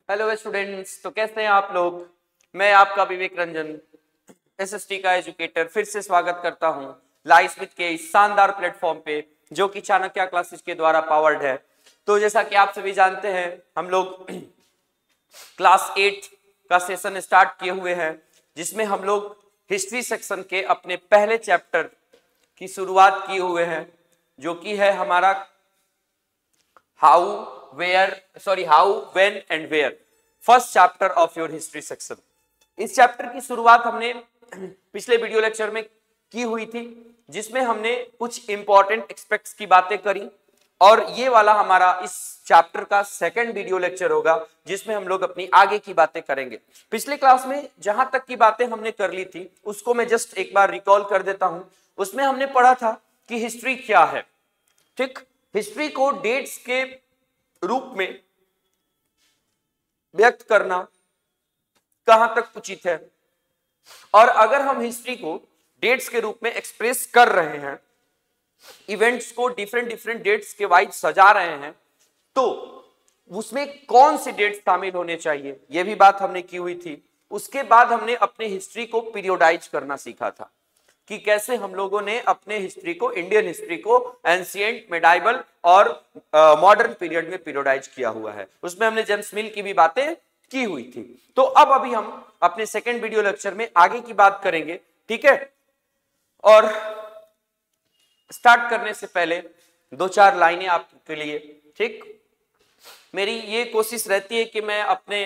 Hello students, तो कैसे हैं आप लोग। मैं आपका विवेक रंजन एसएसटी का एजुकेटर फिर से स्वागत करता हूं लाइव स्मिथ के इस शानदार प्लेटफॉर्म पे जो कि चाणक्य क्लासेस के द्वारा पावर्ड है। तो जैसा कि आप सभी जानते हैं, हम लोग क्लास 8 का सेशन स्टार्ट किए हुए हैं, जिसमें हम लोग हिस्ट्री सेक्शन के अपने पहले चैप्टर की शुरुआत किए हुए हैं, जो कि है हमारा how when and where, first chapter of your history section. इस चैप्टर की शुरुआत हमने पिछले वीडियो लेक्चर में की हुई थी, जिसमें हमने कुछ इंपॉर्टेंट एस्पेक्ट्स की बातें करी, और ये वाला हमारा इस चैप्टर का सेकंड वीडियो लेक्चर होगा, जिसमें हम लोग अपनी आगे की बातें करेंगे। पिछले क्लास में जहां तक की बातें हमने कर ली थी उसको मैं जस्ट एक बार रिकॉल कर देता हूं। उसमें हमने पढ़ा था कि हिस्ट्री क्या है। ठीक, हिस्ट्री को डेट्स के रूप में व्यक्त करना कहां तक उचित है, और अगर हम हिस्ट्री को डेट्स के रूप में एक्सप्रेस कर रहे हैं, इवेंट्स को डिफरेंट डेट्स के वाइज सजा रहे हैं, तो उसमें कौन सी डेट्स शामिल होने चाहिए, यह भी बात हमने की हुई थी। उसके बाद हमने अपने हिस्ट्री को पीरियोडाइज करना सीखा था कि कैसे हम लोगों ने अपने हिस्ट्री को, इंडियन हिस्ट्री को एंशिएंट, मेडाइवल और मॉडर्न पीरियड में पीरियोडाइज किया हुआ है। उसमें हमने जेम्स मिल की भी बातें की हुई थी। तो अब अभी हम अपने सेकेंड वीडियो लेक्चर में आगे की बात करेंगे, ठीक है। और स्टार्ट करने से पहले दो चार लाइनें आपके लिए, ठीक। मेरी ये कोशिश रहती है कि मैं अपने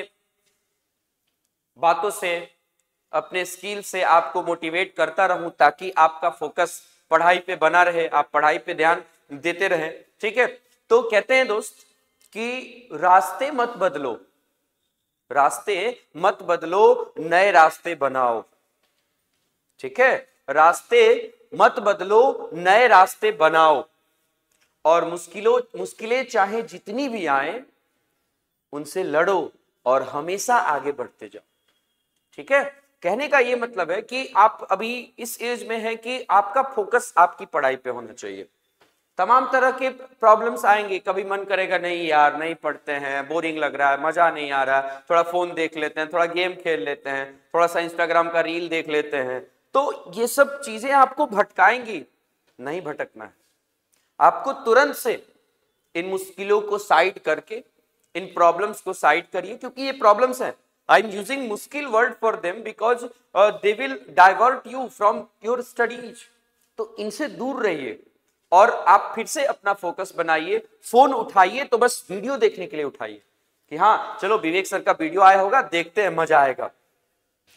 बातों से, अपने स्किल से आपको मोटिवेट करता रहूं, ताकि आपका फोकस पढ़ाई पे बना रहे, आप पढ़ाई पे ध्यान देते रहे, ठीक है। तो कहते हैं दोस्त कि रास्ते मत बदलो, रास्ते मत बदलो, नए रास्ते बनाओ, ठीक है। रास्ते मत बदलो, नए रास्ते बनाओ, और मुश्किलें चाहे जितनी भी आए उनसे लड़ो और हमेशा आगे बढ़ते जाओ, ठीक है। कहने का ये मतलब है कि आप अभी इस एज में है कि आपका फोकस आपकी पढ़ाई पे होना चाहिए। तमाम तरह के प्रॉब्लम्स आएंगे, कभी मन करेगा नहीं यार नहीं पढ़ते हैं, बोरिंग लग रहा है, मजा नहीं आ रहा है, थोड़ा फोन देख लेते हैं, थोड़ा गेम खेल लेते हैं, थोड़ा सा इंस्टाग्राम का रील देख लेते हैं। तो ये सब चीजें आपको भटकाएंगी, नहीं भटकना है। आपको तुरंत से इन मुश्किलों को साइड करके, इन प्रॉब्लम्स को साइड करिए, क्योंकि ये प्रॉब्लम्स हैं। आई एम यूजिंग मुश्किल word for them because they will divert you from your studies. तो इनसे दूर रहिए और आप फिर से अपना फोकस बनाइए। फोन उठाइए तो बस वीडियो देखने के लिए उठाइए कि हाँ चलो विवेक सर का वीडियो आया होगा, देखते हैं, मजा आएगा।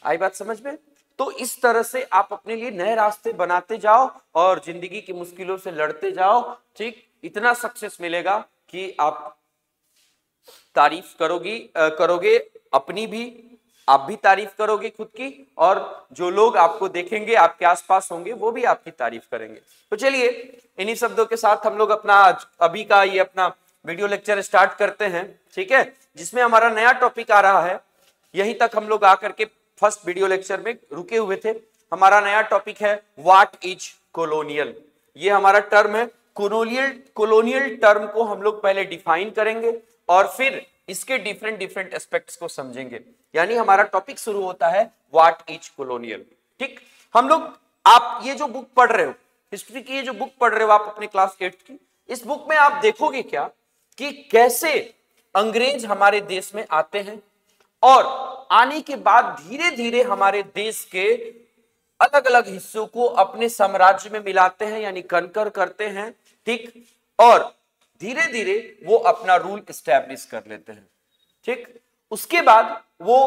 आई बात समझ में? तो इस तरह से आप अपने लिए नए रास्ते बनाते जाओ और जिंदगी की मुश्किलों से लड़ते जाओ, ठीक। इतना सक्सेस मिलेगा कि आप तारीफ करोगे अपनी भी, आप भी तारीफ करोगे खुद की, और जो लोग आपको देखेंगे, आपके आसपास होंगे, वो भी आपकी तारीफ करेंगे। तो चलिए इन्हीं शब्दों के साथ हम लोग अपना अभी का ये अपना वीडियो लेक्चर स्टार्ट करते हैं, ठीक है, जिसमें हमारा नया टॉपिक आ रहा है। यहीं तक हम लोग आकर के फर्स्ट वीडियो लेक्चर में रुके हुए थे। हमारा नया टॉपिक है व्हाट इज कॉलोनियल। ये हमारा टर्म है कॉलोनियल टर्म को हम लोग पहले डिफाइन करेंगे और फिर इसके डिफरेंट एस्पेक्ट्स को समझेंगे। यानी हमारा टॉपिक शुरू होता है व्हाट इज कॉलोनियल, ठीक। हम लोग, आप ये जो बुक पढ़ रहे हो, हिस्ट्री की ये जो बुक पढ़ रहे हो आप अपने क्लास 8 की, इस बुक में आप देखोगे क्या कि कैसे अंग्रेज हमारे देश में आते हैं और आने के बाद धीरे धीरे हमारे देश के अलग अलग हिस्सों को अपने साम्राज्य में मिलाते हैं, यानी कनकर करते हैं, ठीक। और धीरे धीरे वो अपना रूल एस्टैब्लिश कर लेते हैं, ठीक। उसके बाद वो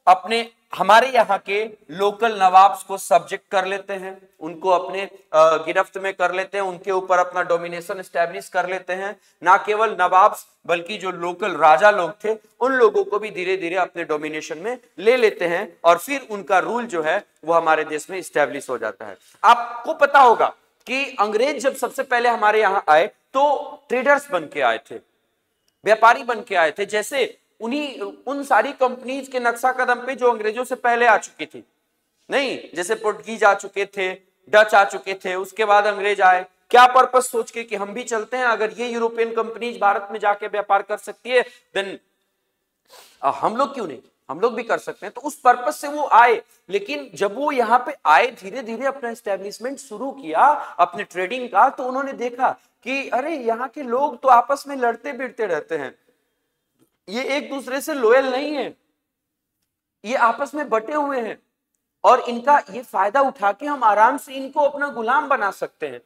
अपने हमारे यहाँ के लोकल नवाब्स को सब्जेक्ट कर लेते हैं, उनको अपने गिरफ्त में कर लेते हैं, उनके ऊपर अपना डोमिनेशन एस्टैब्लिश कर लेते हैं। ना केवल नवाब्स बल्कि जो लोकल राजा लोग थे उन लोगों को भी धीरे धीरे अपने डोमिनेशन में ले लेते हैं, और फिर उनका रूल जो है वो हमारे देश में एस्टैब्लिश हो जाता है। आपको पता होगा कि अंग्रेज जब सबसे पहले हमारे यहाँ आए तो ट्रेडर्स बन के आए थे, व्यापारी बन के आए थे, जैसे उन सारी कंपनीज के नक्शा कदम पे जो अंग्रेजों से पहले आ चुकी थी। नहीं, जैसे पुर्तगीज आ चुके थे, डच आ चुके थे, उसके बाद अंग्रेज आए। क्या पर्पस सोच के कि हम भी चलते हैं, अगर ये यूरोपियन कंपनीज भारत में जाके व्यापार कर सकती है, देन हम लोग क्यों नहीं, हम लोग भी कर सकते हैं। तो उस पर्पस से वो आए, लेकिन जब वो यहाँ पे आए, धीरे धीरे अपना एस्टेब्लिशमेंट शुरू किया अपने ट्रेडिंग का, तो उन्होंने देखा कि अरे यहाँ के लोग तो आपस में लड़ते भिड़ते रहते हैं, ये एक दूसरे से लॉयल नहीं है, ये आपस में बटे हुए हैं, और इनका ये फायदा उठा के हम आराम से इनको अपना गुलाम बना सकते हैं।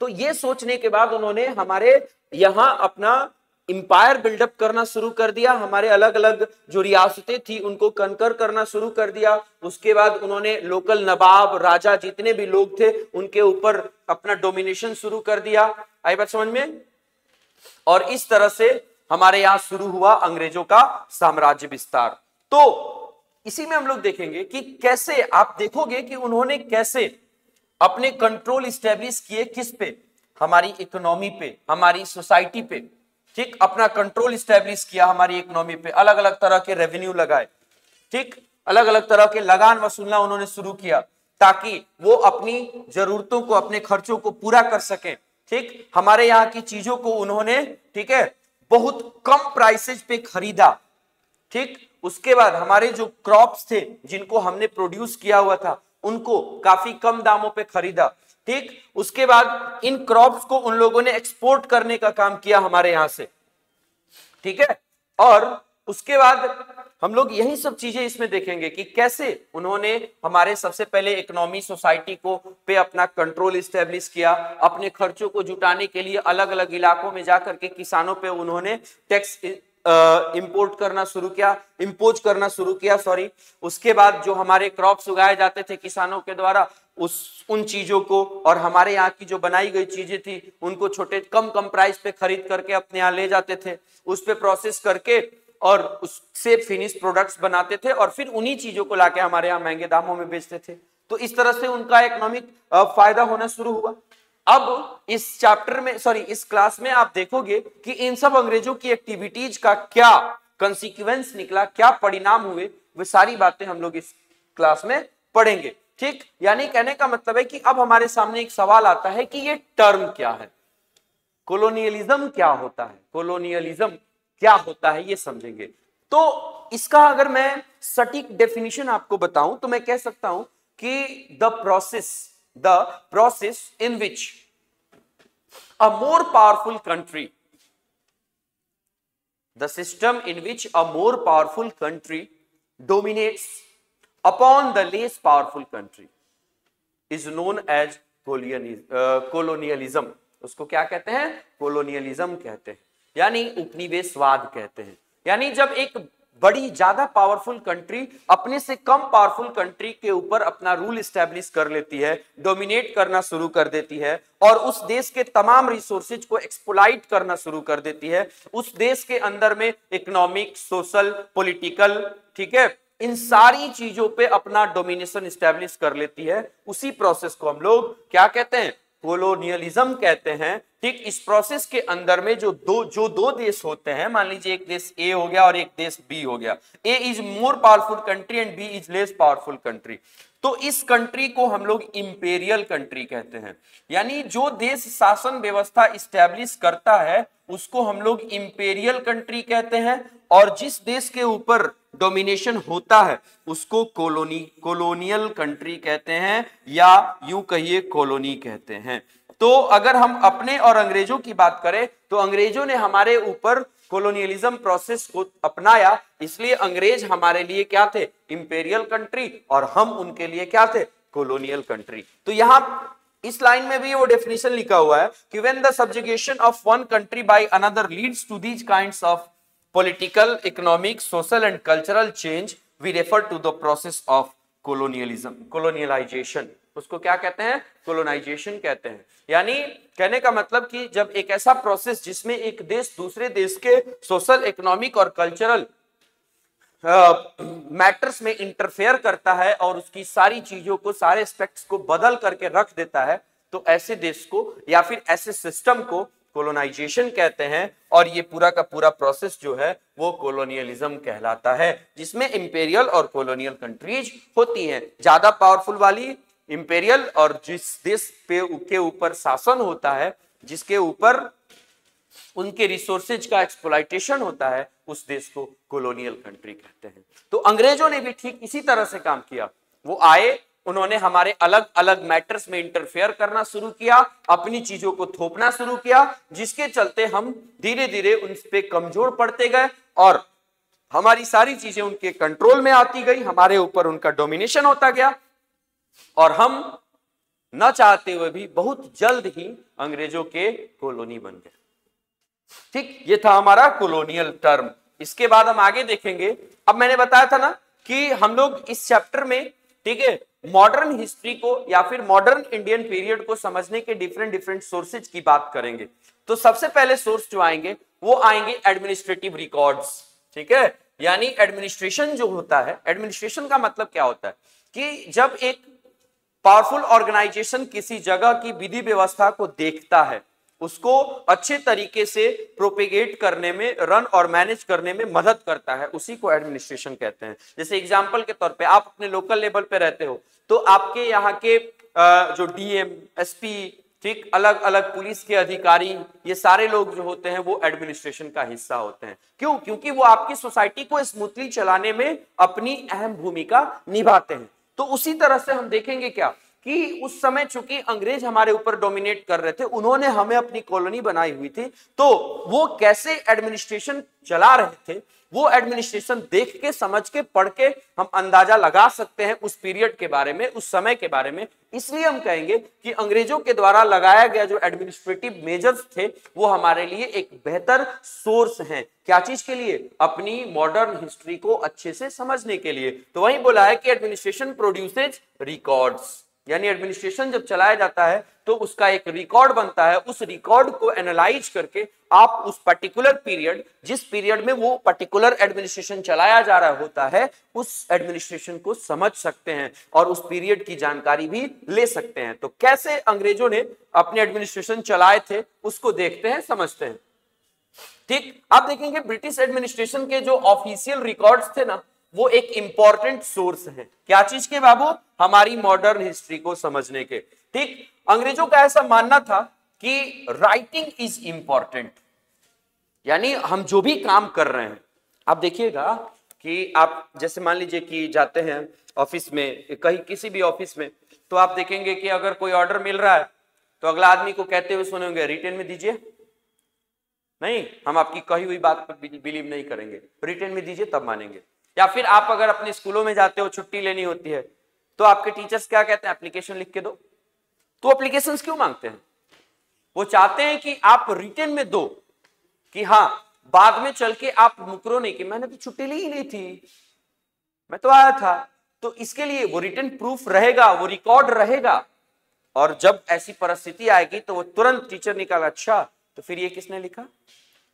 तो ये सोचने के बाद उन्होंने हमारे यहां अपना इंपायर बिल्डअप करना शुरू कर दिया, हमारे अलग अलग जो रियासतें थी उनको कनकर करना शुरू कर दिया। उसके बाद उन्होंने लोकल नवाब राजा जितने भी लोग थे उनके ऊपर अपना डोमिनेशन शुरू कर दिया। आई बात समझ में? और इस तरह से हमारे यहां शुरू हुआ अंग्रेजों का साम्राज्य विस्तार। तो इसी में हम लोग देखेंगे कि कैसे, आप देखोगे कि उन्होंने कैसे अपने कंट्रोल स्टैब्लिश किए, किस पे, हमारी इकोनॉमी पे, हमारी सोसाइटी पे, ठीक, अपना कंट्रोल स्टैब्लिश किया हमारी इकोनॉमी पे, अलग अलग तरह के रेवेन्यू लगाए, ठीक, अलग अलग तरह के लगान वसूलना उन्होंने शुरू किया ताकि वो अपनी जरूरतों को, अपने खर्चों को पूरा कर सकें, ठीक। हमारे यहाँ की चीजों को उन्होंने, ठीक है, बहुत कम प्राइसेज पे खरीदा, ठीक। उसके बाद हमारे जो क्रॉप्स थे जिनको हमने प्रोड्यूस किया हुआ था उनको काफी कम दामों पे खरीदा, ठीक। उसके बाद इन क्रॉप्स को उन लोगों ने एक्सपोर्ट करने का काम किया हमारे यहां से, ठीक है। और उसके बाद हम लोग यही सब चीजें इसमें देखेंगे कि कैसे उन्होंने हमारे सबसे पहले इकोनॉमी, सोसाइटी को पे अपना कंट्रोल स्टैब्लिश किया, अपने खर्चों को जुटाने के लिए अलग अलग इलाकों में जाकर के किसानों पे उन्होंने टैक्स इंपोर्ट करना शुरू किया, इंपोज करना शुरू किया, सॉरी। उसके बाद जो हमारे क्रॉप्स उगाए जाते थे किसानों के द्वारा, उन चीजों को और हमारे यहाँ की जो बनाई गई चीजें थी उनको छोटे कम प्राइस पे खरीद करके अपने यहाँ ले जाते थे, उस पे प्रोसेस करके और उससे फिनिश प्रोडक्ट्स बनाते थे और फिर उन्हीं चीजों को लाके हमारे यहाँ महंगे दामों में बेचते थे। तो इस तरह से उनका इकोनॉमिक फायदा होना शुरू हुआ। अब इस चैप्टर में, सॉरी इस क्लास में आप देखोगे कि इन सब अंग्रेजों की एक्टिविटीज का क्या कंसीक्वेंस निकला, क्या परिणाम हुए, वे सारी बातें हम लोग इस क्लास में पढ़ेंगे, ठीक। यानी कहने का मतलब है कि अब हमारे सामने एक सवाल आता है कि ये टर्म क्या है, कोलोनियलिज्म क्या होता है, कोलोनियलिज्म क्या होता है, ये समझेंगे। तो इसका अगर मैं सटीक डेफिनेशन आपको बताऊं तो मैं कह सकता हूं कि the process in which a more powerful country, the system in which a more powerful country dominates upon the less powerful country is known as colonialism। उसको क्या कहते हैं? कोलोनियलिज्म कहते हैं, यानी उपनिवेशवाद कहते हैं। यानी जब एक बड़ी ज्यादा पावरफुल कंट्री अपने से कम पावरफुल कंट्री के ऊपर अपना रूल एस्टेब्लिश कर लेती है, डोमिनेट करना शुरू कर देती है और उस देश के तमाम रिसोर्सेज को एक्सप्लॉइट करना शुरू कर देती है, उस देश के अंदर में इकोनॉमिक, सोशल, पॉलिटिकल, ठीक है, इन सारी चीजों पे अपना डोमिनेशन एस्टेब्लिश कर लेती है, उसी प्रोसेस को हम लोग क्या कहते हैं? कोलोनियलिज्म कहते हैं, ठीक। इस प्रोसेस के अंदर में जो दो देश होते हैं, मान लीजिए एक देश ए हो गया और एक देश बी हो गया, A is more powerful country and B is less powerful country, तो इस कंट्री को हम लोग इंपेरियल कंट्री कहते हैं। यानी जो देश शासन व्यवस्था इस्टेब्लिश करता है उसको हम लोग इंपेरियल कंट्री कहते हैं, और जिस देश के ऊपर डोमिनेशन होता है उसको कोलोनियल कंट्री कहते हैं, या यूं कहिए कॉलोनी कहते हैं। तो अगर हम अपने और अंग्रेजों की बात करें तो अंग्रेजों ने हमारे ऊपर कोलोनियलिज्म प्रोसेस को अपनाया, इसलिए अंग्रेज हमारे लिए क्या थे? इंपेरियल कंट्री, और हम उनके लिए क्या थे? Colonial country. तो यहां इस लाइन में भी वो डेफिनेशन लिखा हुआ है कि when the subjugation of one country by another leads to these kinds of political, economic, social and cultural change, we refer to the process of colonialism, colonisation. उसको क्या कहते हैं? कोलोनाइजेशन कहते हैं। यानी कहने का मतलब कि जब एक ऐसा प्रोसेस जिसमें एक देश दूसरे देश के सोशल, इकोनॉमिक और कल्चरल मैटर्स में इंटरफेयर करता है और उसकी सारी चीजों को, सारे एस्पेक्ट्स को बदल करके रख देता है, तो ऐसे देश को या फिर ऐसे सिस्टम को कोलोनाइजेशन कहते हैं। और ये पूरा का पूरा प्रोसेस जो है वो कोलोनियलिज्म कहलाता है, जिसमें इंपेरियल और कोलोनियल कंट्रीज होती हैं। ज्यादा पावरफुल वाली इंपेरियल, और जिस देश पे के ऊपर शासन होता है, जिसके ऊपर उनके रिसोर्सेज का एक्सप्लॉयटेशन होता है, उस देश को कॉलोनियल कंट्री कहते हैं। तो अंग्रेजों ने भी ठीक इसी तरह से काम किया। वो आए, उन्होंने हमारे अलग अलग मैटर्स में इंटरफेयर करना शुरू किया, अपनी चीजों को थोपना शुरू किया, जिसके चलते हम धीरे धीरे उन पे कमजोर पड़ते गए और हमारी सारी चीजें उनके कंट्रोल में आती गई, हमारे ऊपर उनका डोमिनेशन होता गया और हम न चाहते हुए भी बहुत जल्द ही अंग्रेजों के कॉलोनी बन गए। ठीक, ये था हमारा कॉलोनियल टर्म। इसके बाद हम आगे देखेंगे। अब मैंने बताया था ना कि हम लोग इस चैप्टर में, ठीक है, मॉडर्न हिस्ट्री को या फिर मॉडर्न इंडियन पीरियड को समझने के डिफरेंट डिफरेंट सोर्सेज की बात करेंगे। तो सबसे पहले सोर्स जो आएंगे वो आएंगे एडमिनिस्ट्रेटिव रिकॉर्ड्स। ठीक है, यानी एडमिनिस्ट्रेशन जो होता है, एडमिनिस्ट्रेशन का मतलब क्या होता है कि जब एक पावरफुल ऑर्गेनाइजेशन किसी जगह की विधि व्यवस्था को देखता है, उसको अच्छे तरीके से प्रोपेगेट करने में, रन और मैनेज करने में मदद करता है, उसी को एडमिनिस्ट्रेशन कहते हैं। जैसे एग्जांपल के तौर पे आप अपने लोकल लेवल पे रहते हो तो आपके यहाँ के जो डीएम, एसपी, ठीक, अलग अलग पुलिस के अधिकारी, ये सारे लोग जो होते हैं वो एडमिनिस्ट्रेशन का हिस्सा होते हैं। क्यों? क्योंकि वो आपकी सोसाइटी को स्मूथली चलाने में अपनी अहम भूमिका निभाते हैं। तो उसी तरह से हम देखेंगे क्या कि उस समय चूंकि अंग्रेज हमारे ऊपर डोमिनेट कर रहे थे, उन्होंने हमें अपनी कॉलोनी बनाई हुई थी, तो वो कैसे एडमिनिस्ट्रेशन चला रहे थे, वो एडमिनिस्ट्रेशन देख के, समझ के, पढ़ के हम अंदाजा लगा सकते हैं उस पीरियड के बारे में, उस समय के बारे में। इसलिए हम कहेंगे कि अंग्रेजों के द्वारा लगाया गया जो एडमिनिस्ट्रेटिव मेजर्स थे वो हमारे लिए एक बेहतर सोर्स हैं। क्या चीज के लिए? अपनी मॉडर्न हिस्ट्री को अच्छे से समझने के लिए। तो वही बोला है कि एडमिनिस्ट्रेशन प्रोड्यूसेज रिकॉर्ड्स, यानी एडमिनिस्ट्रेशन जब चलाया जाता है तो उसका एक रिकॉर्ड बनता है। उस रिकॉर्ड को एनालाइज करके आप उस पर्टिकुलर पीरियड, जिस पीरियड में वो पर्टिकुलर एडमिनिस्ट्रेशन चलाया जा रहा होता है, उस एडमिनिस्ट्रेशन को समझ सकते हैं और उस पीरियड की जानकारी भी ले सकते हैं। तो कैसे अंग्रेजों ने अपने एडमिनिस्ट्रेशन चलाए थे उसको देखते हैं, समझते हैं। ठीक, आप देखेंगे ब्रिटिश एडमिनिस्ट्रेशन के जो ऑफिशियल रिकॉर्ड्स थे ना, वो एक इंपॉर्टेंट सोर्स है। क्या चीज के बाबू? हमारी मॉडर्न हिस्ट्री को समझने के। ठीक, अंग्रेजों का ऐसा मानना था कि राइटिंग इज इंपॉर्टेंट, यानी हम जो भी काम कर रहे हैं, आप देखिएगा कि आप जैसे मान लीजिए कि जाते हैं ऑफिस में, कहीं किसी भी ऑफिस में, तो आप देखेंगे कि अगर कोई ऑर्डर मिल रहा है तो अगला आदमी को कहते हुए सुनेंगे रिटन में दीजिए। नहीं, हम आपकी कही हुई बात पर बिलीव नहीं करेंगे, रिटन में दीजिए तब मानेंगे। या फिर आप अगर अपने स्कूलों में जाते हो, छुट्टी लेनी होती है, तो आपके टीचर्स क्या कहते हैं? एप्लीकेशन लिख के दो। तो एप्लीकेशंस क्यों मांगते हैं? वो चाहते हैं कि आप रिटन में दो, कि हाँ बाद में चल के आप मुकरो नहीं कि मैंने तो छुट्टी ली ही नहीं थी, मैं तो आया था। तो इसके लिए वो रिटन प्रूफ रहेगा, वो रिकॉर्ड रहेगा, और जब ऐसी परिस्थिति आएगी तो वो तुरंत टीचर निकाला, अच्छा तो फिर ये किसने लिखा?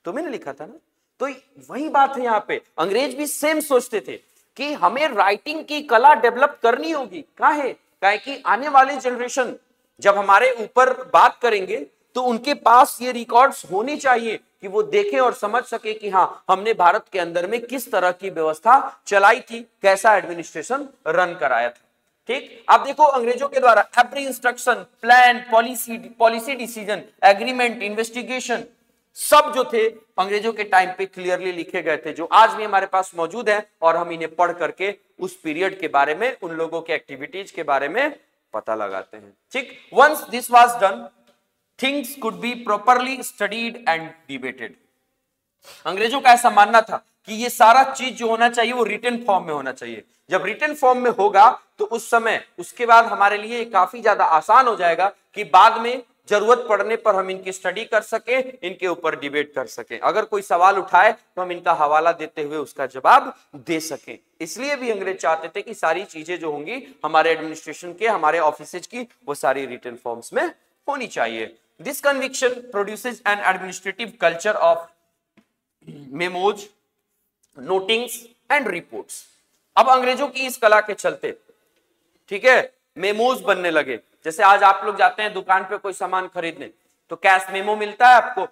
तुम्हें लिखा था ना। तो वही बात है, यहाँ पे अंग्रेज भी सेम सोचते थे कि हमें राइटिंग की कला डेवलप करनी होगी। काहे कि आने वाले जनरेशन जब हमारे ऊपर बात करेंगे तो उनके पास ये रिकॉर्ड्स होनी चाहिए कि वो देखें और समझ सके कि हाँ, हमने भारत के अंदर में किस तरह की व्यवस्था चलाई थी, कैसा एडमिनिस्ट्रेशन रन कराया था। ठीक, आप देखो अंग्रेजों के द्वारा every instruction, plan, policy decision, agreement, investigation, सब जो थे अंग्रेजों के टाइम पे क्लियरली लिखे गए थे, जो आज भी हमारे पास मौजूद है, और हम इन्हें पढ़ करके उस पीरियड के बारे में, उन लोगों के एक्टिविटीज के बारे में पता लगाते हैं। ठीक, once this was done, things could be properly studied and debated. अंग्रेजों का ऐसा मानना था कि ये सारा चीज जो होना चाहिए वो रिटन फॉर्म में होना चाहिए। जब रिटन फॉर्म में होगा तो उस समय, उसके बाद हमारे लिए काफी ज्यादा आसान हो जाएगा कि बाद में जरूरत पड़ने पर हम इनकी स्टडी कर सके, इनके ऊपर डिबेट कर सके, अगर कोई सवाल उठाए तो हम इनका हवाला देते हुए उसका जवाब दे सके। इसलिए भी अंग्रेज चाहते थे कि सारी चीजें जो होंगी हमारे एडमिनिस्ट्रेशन के, हमारे ऑफिसेज की, वो सारी रिटन फॉर्म्स में होनी चाहिए। This conviction produces N administrative culture of memos, notings and reports. अब अंग्रेजों की इस कला के चलते, ठीक है, मेमोज बनने लगे। जैसे आज आप लोग जाते हैं दुकान पे कोई सामान खरीदने, तो कैश मेमो मिलता है आपको,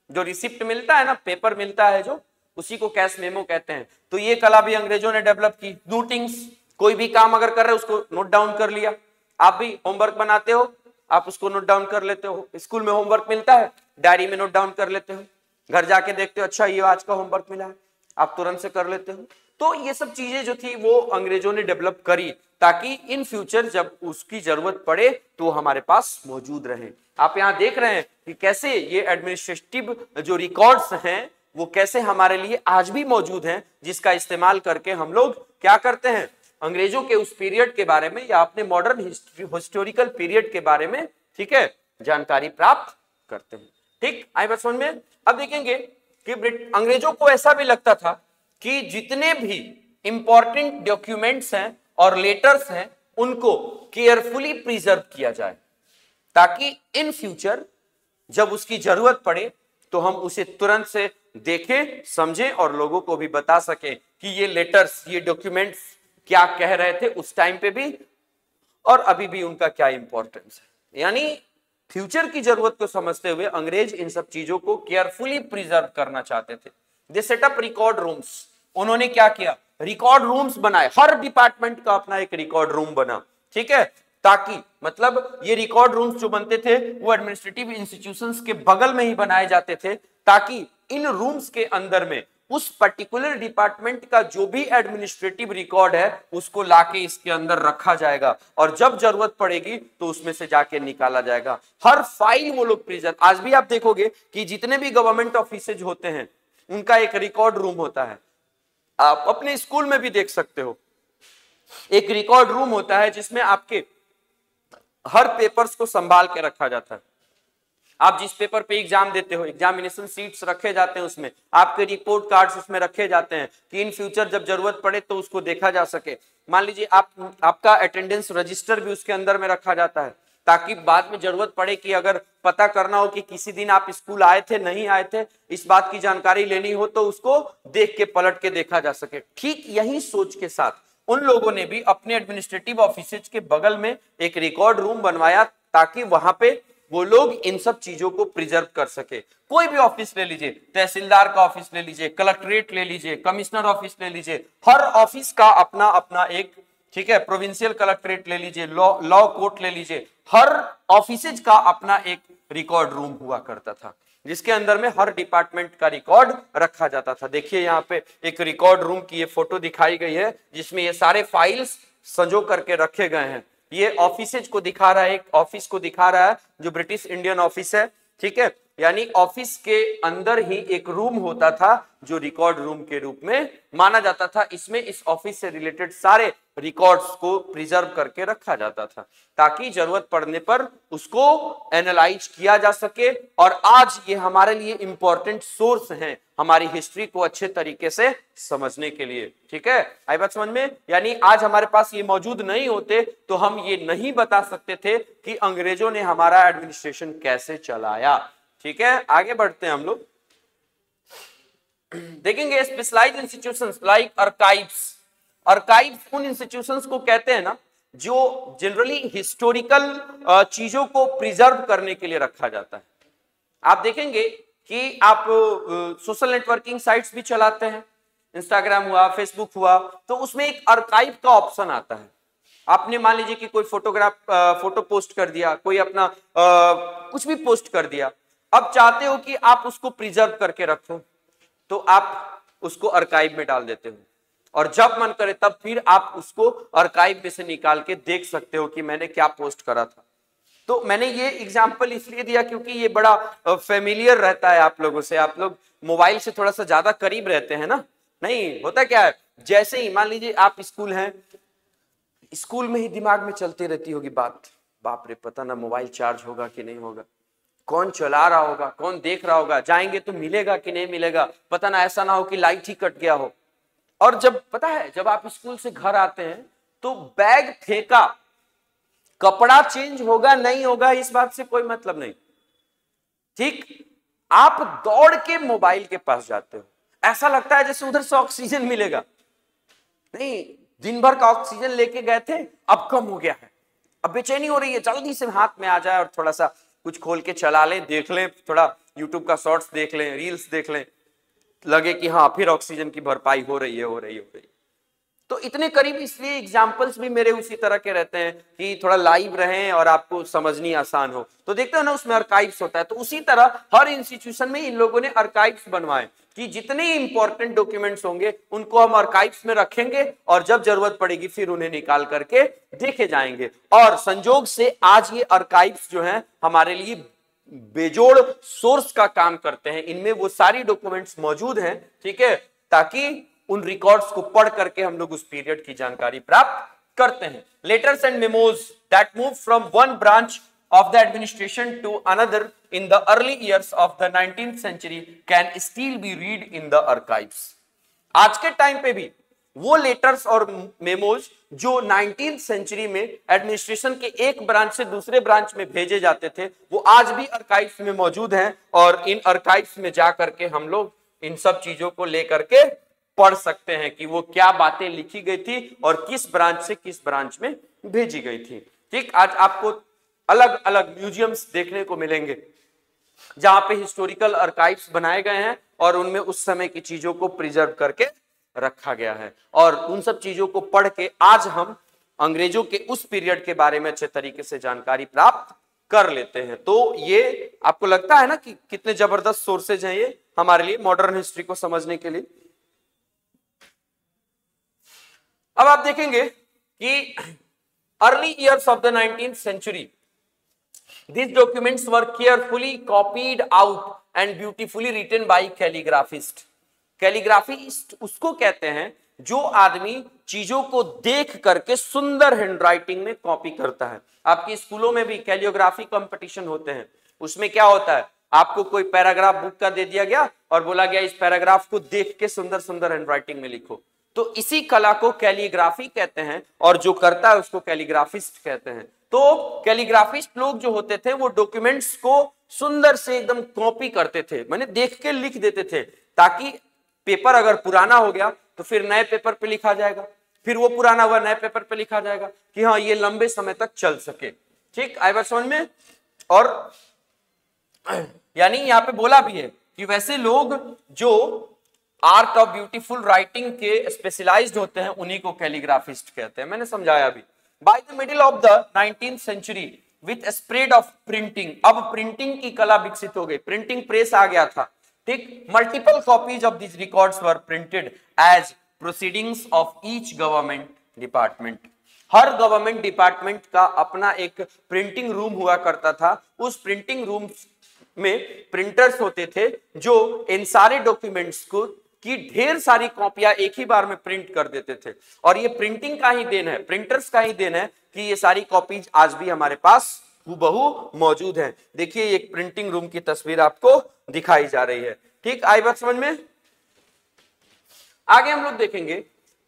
जो रिसिप्ट मिलता है ना, पेपर मिलता है जो, उसी को कैश मेमो कहते हैं। तो ये कला भी अंग्रेजों ने डेवलप की। नोटिंग्स, कोई भी काम अगर कर रहे हो उसको नोट डाउन कर लिया। आप भी होमवर्क बनाते हो, आप उसको नोट डाउन कर लेते हो। स्कूल में होमवर्क मिलता है, डायरी में नोट डाउन कर लेते हो, घर जाके देखते हो अच्छा ये आज का होमवर्क मिला है, आप तुरंत से कर लेते हो। तो ये सब चीजें जो थी वो अंग्रेजों ने डेवलप करी ताकि इन फ्यूचर जब उसकी जरूरत पड़े तो हमारे पास मौजूद रहे। आप यहाँ देख रहे हैं कि कैसे ये एडमिनिस्ट्रेटिव जो रिकॉर्ड्स हैं वो कैसे हमारे लिए आज भी मौजूद हैं, जिसका इस्तेमाल करके हम लोग क्या करते हैं, अंग्रेजों के उस पीरियड के बारे में या अपने मॉडर्न हिस्टोरिकल पीरियड के बारे में, ठीक है, जानकारी प्राप्त करते हैं। ठीक, आई बात समझ में। अब देखेंगे कि अंग्रेजों को ऐसा भी लगता था कि जितने भी इंपॉर्टेंट डॉक्यूमेंट्स हैं और लेटर्स हैं उनको केयरफुली प्रिजर्व किया जाए ताकि इन फ्यूचर जब उसकी जरूरत पड़े तो हम उसे तुरंत से देखें, समझें और लोगों को भी बता सकें कि ये लेटर्स, ये डॉक्यूमेंट्स क्या कह रहे थे उस टाइम पे भी और अभी भी उनका क्या इंपॉर्टेंस है। यानी फ्यूचर की जरूरत को समझते हुए अंग्रेज इन सब चीजों को केयरफुली प्रिजर्व करना चाहते थे। दे सेट अप रिकॉर्ड रूम्स। उन्होंने क्या किया, रिकॉर्ड रूम्स बनाए, हर डिपार्टमेंट का अपना एक रिकॉर्ड रूम बना, ठीक है, ताकि मतलब ये रिकॉर्ड रूम्स जो बनते थे वो एडमिनिस्ट्रेटिव इंस्टीट्यूशंस के बगल में ही बनाए जाते थे ताकि इन रूम्स के अंदर में उस पर्टिकुलर डिपार्टमेंट का जो भी एडमिनिस्ट्रेटिव रिकॉर्ड है उसको लाके इसके अंदर रखा जाएगा और जब जरूरत पड़ेगी तो उसमें से जाके निकाला जाएगा। हर फाइल वो लोग प्रिजर्व, आज भी आप देखोगे कि जितने भी गवर्नमेंट ऑफिसेज होते हैं उनका एक रिकॉर्ड रूम होता है। आप अपने स्कूल में भी देख सकते हो, एक रिकॉर्ड रूम होता है जिसमें आपके हर पेपर्स को संभाल के रखा जाता है। आप जिस पेपर पे एग्जाम देते हो, एग्जामिनेशन सीट्स रखे जाते हैं, उसमें आपके रिपोर्ट कार्ड्स उसमें रखे जाते हैं कि इन फ्यूचर जब जरूरत पड़े तो उसको देखा जा सके। मान लीजिए आपका अटेंडेंस रजिस्टर भी उसके अंदर में रखा जाता है ताकि बाद में जरूरत पड़े कि अगर पता करना हो कि किसी दिन आप स्कूल आए थे नहीं आए थे, इस बात की जानकारी लेनी हो तो उसको देख के पलट के देखा जा सके। ठीक यही सोच के साथ उन लोगों ने भी अपने एडमिनिस्ट्रेटिव ऑफिसेज के बगल में एक रिकॉर्ड रूम बनवाया ताकि वहां पे वो लोग इन सब चीजों को प्रिजर्व कर सके। कोई भी ऑफिस ले लीजिए, तहसीलदार का ऑफिस ले लीजिए, कलेक्ट्रेट ले लीजिए, कमिश्नर ऑफिस ले लीजिए, हर ऑफिस का अपना अपना एक, ठीक है, प्रोविंशियल कलेक्ट्रेट ले लीजिए, लॉ कोर्ट ले लीजिए, हर ऑफिसेज का अपना एक रिकॉर्ड रूम हुआ करता था जिसके अंदर में हर डिपार्टमेंट का रिकॉर्ड रखा जाता था। देखिए यहाँ पे एक रिकॉर्ड रूम की ये फोटो दिखाई गई है जिसमें ये सारे फाइल्स संजो करके रखे गए हैं। ये ऑफिसेज को दिखा रहा है, एक ऑफिस को दिखा रहा है जो ब्रिटिश इंडियन ऑफिस है, ठीक है, यानी ऑफिस के अंदर ही एक रूम होता था जो रिकॉर्ड रूम के रूप में माना जाता था। इसमें इस ऑफिस से रिलेटेड सारे रिकॉर्ड्स को प्रिजर्व करके रखा जाता था ताकि जरूरत पड़ने पर उसको एनालाइज किया जा सके और आज ये हमारे लिए इंपॉर्टेंट सोर्स हैं हमारी हिस्ट्री को अच्छे तरीके से समझने के लिए। ठीक है, आई बात समझ में। यानी आज हमारे पास ये मौजूद नहीं होते तो हम ये नहीं बता सकते थे कि अंग्रेजों ने हमारा एडमिनिस्ट्रेशन कैसे चलाया। ठीक है, आगे बढ़ते हैं हम लोग, देखेंगे specialised institutions like archives. Archives उन इंस्टीट्यूशंस को कहते हैं ना जो जनरली हिस्टोरिकल चीजों को प्रिजर्व करने के लिए रखा जाता है। आप देखेंगे कि आप सोशल नेटवर्किंग साइट्स भी चलाते हैं, इंस्टाग्राम हुआ, फेसबुक हुआ, तो उसमें एक आर्काइव का ऑप्शन आता है। आपने मान लीजिए कि कोई फोटो पोस्ट कर दिया, कोई अपना कुछ भी पोस्ट कर दिया, अब चाहते हो कि आप उसको प्रिजर्व करके रखो तो आप उसको आर्काइव में डाल देते हो और जब मन करे तब फिर आप उसको आर्काइव में से निकाल के देख सकते हो कि मैंने क्या पोस्ट करा था। तो मैंने ये एग्जांपल इसलिए दिया क्योंकि ये बड़ा फेमिलियर रहता है आप लोगों से, आप लोग मोबाइल से थोड़ा सा ज्यादा करीब रहते हैं ना। नहीं होता क्या है, जैसे ही मान लीजिए आप स्कूल हैं, स्कूल में ही दिमाग में चलती रहती होगी बात, बाप रे पता ना मोबाइल चार्ज होगा कि नहीं होगा, कौन चला रहा होगा, कौन देख रहा होगा, जाएंगे तो मिलेगा कि नहीं मिलेगा, पता ना ऐसा ना हो कि लाइट ही कट गया हो। और जब पता है जब आप स्कूल से घर आते हैं तो बैग फेंका, कपड़ा चेंज होगा नहीं होगा इस बात से कोई मतलब नहीं, ठीक, आप दौड़ के मोबाइल के पास जाते हो, ऐसा लगता है जैसे उधर से ऑक्सीजन मिलेगा। नहीं, दिन भर का ऑक्सीजन लेके गए थे, अब कम हो गया है, अब बेचैनी हो रही है, जल्दी से हाथ में आ जाए और थोड़ा सा कुछ खोल के चला लें, देख लें, थोड़ा यूट्यूब का शॉर्ट्स देख लें, रील्स देख लें, लगे कि हाँ फिर ऑक्सीजन की भरपाई हो रही है। तो इतने करीब इसलिए एग्जाम्पल्स भी मेरे उसी तरह के रहते हैं कि थोड़ा लाइव रहें और आपको समझनी आसान हो। तो देखते हो ना उसमें आर्काइव्स होता है, तो उसी तरह हर इंस्टीट्यूशन में इन लोगों ने आर्काइव्स बनवाए कि जितने इंपॉर्टेंट डॉक्यूमेंट्स होंगे उनको हम आर्काइव्स में रखेंगे और जब जरूरत पड़ेगी फिर उन्हें निकाल करके देखे जाएंगे। और संजोग से आज ये आर्काइव्स जो हैं हमारे लिए बेजोड़ सोर्स का काम करते हैं। इनमें वो सारी डॉक्यूमेंट्स मौजूद हैं, ठीक है, ताकि उन रिकॉर्ड्स को पढ़ करके हम लोग उस पीरियड की जानकारी प्राप्त करते हैं। Letters and memos that move from one branch of the administration to another in the early years of the 19th century can still be read in the archives। आज के टाइम पे भी वो लेटर्स और मेमोज जो 19th century में administration के एक ब्रांच से दूसरे ब्रांच में भेजे जाते थे वो आज भी आर्काइव्स में मौजूद हैं और इन आर्काइव्स में जा करके हम लोग इन सब चीजों को लेकर के पढ़ सकते हैं कि वो क्या बातें लिखी गई थी और किस ब्रांच से किस ब्रांच में भेजी गई थी। ठीक, आज आपको अलग अलग म्यूजियम्स देखने को मिलेंगे जहां पे हिस्टोरिकल आर्काइव्स बनाए गए हैं और उनमें उस समय की चीजों को प्रिजर्व करके रखा गया है और उन सब चीजों को पढ़ के आज हम अंग्रेजों के उस पीरियड के बारे में अच्छे तरीके से जानकारी प्राप्त कर लेते हैं। तो ये आपको लगता है ना कि कितने जबरदस्त सोर्सेज हैं ये हमारे लिए मॉडर्न हिस्ट्री को समझने के लिए। अब आप देखेंगे कि early years of the 19th century these documents were carefully copied out and beautifully written by calligraphist। कैलीग्राफिस्ट उसको कहते हैं जो आदमी चीजों को देख करके सुंदर हैंडराइटिंग में कॉपी करता है। आपके स्कूलों में भी कैलियोग्राफी कंपटीशन होते हैं, उसमें क्या होता है आपको कोई पैराग्राफ बुक का दे दिया गया और बोला गया इस पैराग्राफ को देख के सुंदर सुंदर हैंडराइटिंग में लिखो। तो इसी कला को कैलीग्राफी कहते हैं और जो करता है उसको कैलीग्राफिस्ट कहते हैं। तो कैलीग्राफिस्ट लोग जो होते थे वो डॉक्यूमेंट्स को सुंदर से एकदम कॉपी करते थे, माने देख के लिख देते थे ताकि पेपर अगर पुराना हो गया तो फिर नए पेपर पे लिखा जाएगा, फिर वो पुराना हुआ नए पेपर पे लिखा जाएगा कि हाँ ये लंबे समय तक चल सके। ठीक, आई बात समझ में। और यानी यहाँ पे बोला भी है कि वैसे लोग जो आर्ट ऑफ ब्यूटीफुल राइटिंग के स्पेशलाइज्ड होते हैं उन्हीं को कैलीग्राफिस्ट कहते हैं। मैंने समझाया अभी। By the middle of the 19th century, with a spread of printing, अब प्रिंटिंग की कला विकसित हो गई, प्रिंटिंग प्रेस आ गया था। ठीक, multiple copies of these records were printed as proceedings of each government department। Her government department का अपना एक प्रिंटिंग रूम हुआ करता था। उस प्रिंटिंग रूम में प्रिंटर्स होते थे जो इन सारे डॉक्यूमेंट्स को कि ढेर सारी कॉपियां एक ही बार में प्रिंट कर देते थे। और ये प्रिंटिंग का ही देन है, प्रिंटर्स का ही देन है कि ये सारी कॉपीज आज भी हमारे पास हूबहू मौजूद है। देखिए एक प्रिंटिंग रूम की तस्वीर आपको दिखाई जा रही है। ठीक, आई बात समझ में। आगे हम लोग देखेंगे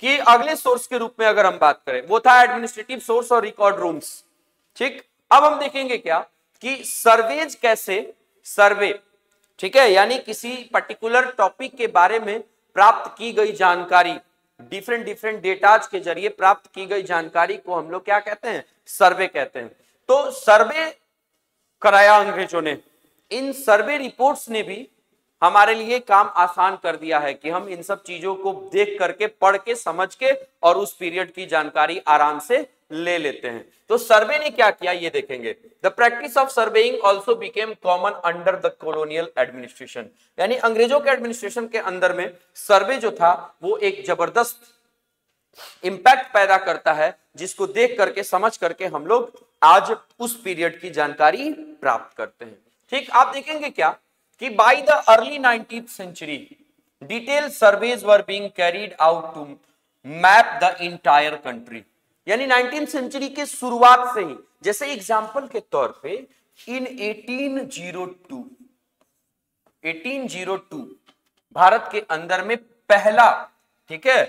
कि अगले सोर्स के रूप में अगर हम बात करें वो था एडमिनिस्ट्रेटिव सोर्स और रिकॉर्ड रूम्स। ठीक, अब हम देखेंगे क्या कि सर्वेज कैसे सर्वे, ठीक है, यानी किसी पर्टिकुलर टॉपिक के बारे में प्राप्त की गई जानकारी, डिफरेंट डेटाज के जरिए प्राप्त की गई जानकारी को हम लोग क्या कहते हैं, सर्वे कहते हैं। तो सर्वे कराया अंग्रेजों ने। इन सर्वे रिपोर्ट्स ने भी हमारे लिए काम आसान कर दिया है कि हम इन सब चीजों को देख करके पढ़ के समझ के और उस पीरियड की जानकारी आराम से ले लेते हैं। तो सर्वे ने क्या किया ये देखेंगे। The practice of surveying also became common under the colonial administration. यानी अंग्रेजों के एडमिनिस्ट्रेशन के अंदर में सर्वे जो था वो एक जबरदस्त इंपैक्ट पैदा करता है जिसको देख करके समझ करके हम लोग आज उस पीरियड की जानकारी प्राप्त करते हैं। ठीक, आप देखेंगे क्या कि by the early 19th century detail surveys were being carried out to map the entire country. यानी 19th सेंचुरी के शुरुआत से ही, जैसे एग्जांपल के तौर पे इन 1802 भारत के अंदर में पहला, ठीक है,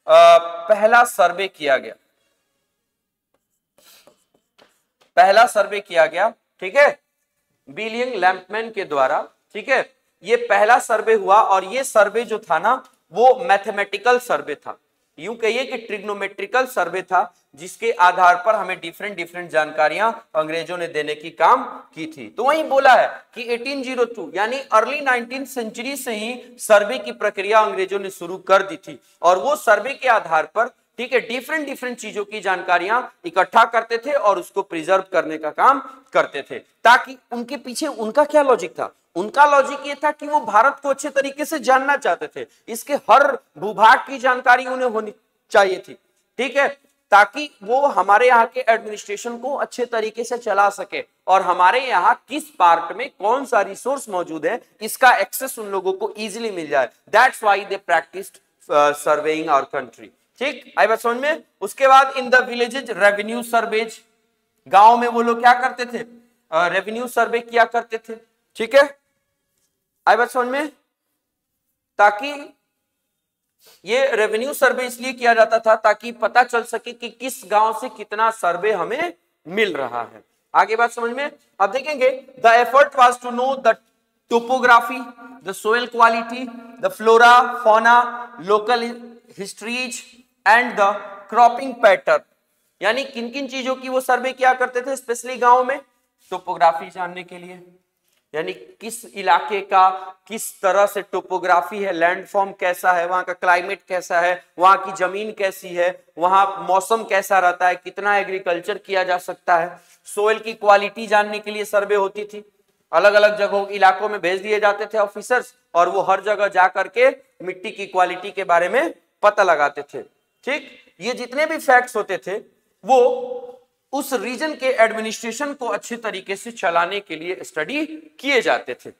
पहला सर्वे किया गया, ठीक है, विलियम लैम्पमैन के द्वारा। ठीक है, ये पहला सर्वे हुआ और ये सर्वे जो था ना वो मैथमेटिकल सर्वे था, यूं कहिए कि ट्रिग्नोमेट्रिकल सर्वे था जिसके आधार पर हमें डिफरेंट जानकारियां अंग्रेजों ने देने की काम की थी। तो वहीं बोला है कि 1802 यानी अर्ली 19th सेंचुरी से ही सर्वे की प्रक्रिया अंग्रेजों ने शुरू कर दी थी और वो सर्वे के आधार पर ठीक है, डिफरेंट डिफरेंट चीजों की जानकारियां इकट्ठा करते थे और उसको प्रिजर्व करने का काम करते थे। ताकि उनके पीछे उनका क्या लॉजिक था, उनका लॉजिक ये था कि वो भारत को अच्छे तरीके से जानना चाहते थे, इसके हर भूभाग की जानकारी उन्हें होनी चाहिए थी, ठीक है, ताकि वो हमारे यहाँ के एडमिनिस्ट्रेशन को अच्छे तरीके से चला सके और हमारे यहाँ किस पार्ट में कौन सा रिसोर्स मौजूद है इसका एक्सेस उन लोगों को इजीली मिल जाए। That's why they practised surveying our country. ठीक, आई बात समझ में। उसके बाद in the villages revenue surveys, गांव में वो लोग क्या करते थे, रेवेन्यू सर्वे किया करते थे, ठीक है, आई बात समझ में। ताकि ये रेवेन्यू सर्वे इसलिए किया जाता था ताकि पता चल सके कि किस गांव से कितना सर्वे हमें मिल रहा है। आगे बात समझ में। अब देखेंगे the effort was to know the topography, the soil quality, the flora fauna, local histories and the cropping pattern. यानी किन किन चीजों की वो सर्वे किया करते थे स्पेशली गांव में, टोपोग्राफी जानने के लिए, यानी किस इलाके का किस तरह से टोपोग्राफी है, लैंडफॉर्म कैसा है, वहां का क्लाइमेट कैसा है, वहां की जमीन कैसी है, वहां मौसम कैसा रहता है, कितना एग्रीकल्चर किया जा सकता है। सोइल की क्वालिटी जानने के लिए सर्वे होती थी, अलग अलग जगहों इलाकों में भेज दिए जाते थे ऑफिसर्स और वो हर जगह जा करके मिट्टी की क्वालिटी के बारे में पता लगाते थे। ठीक, ये जितने भी फैक्ट्स होते थे वो उस रीजन के एडमिनिस्ट्रेशन को अच्छे तरीके से चलाने के लिए स्टडी किए जाते थे।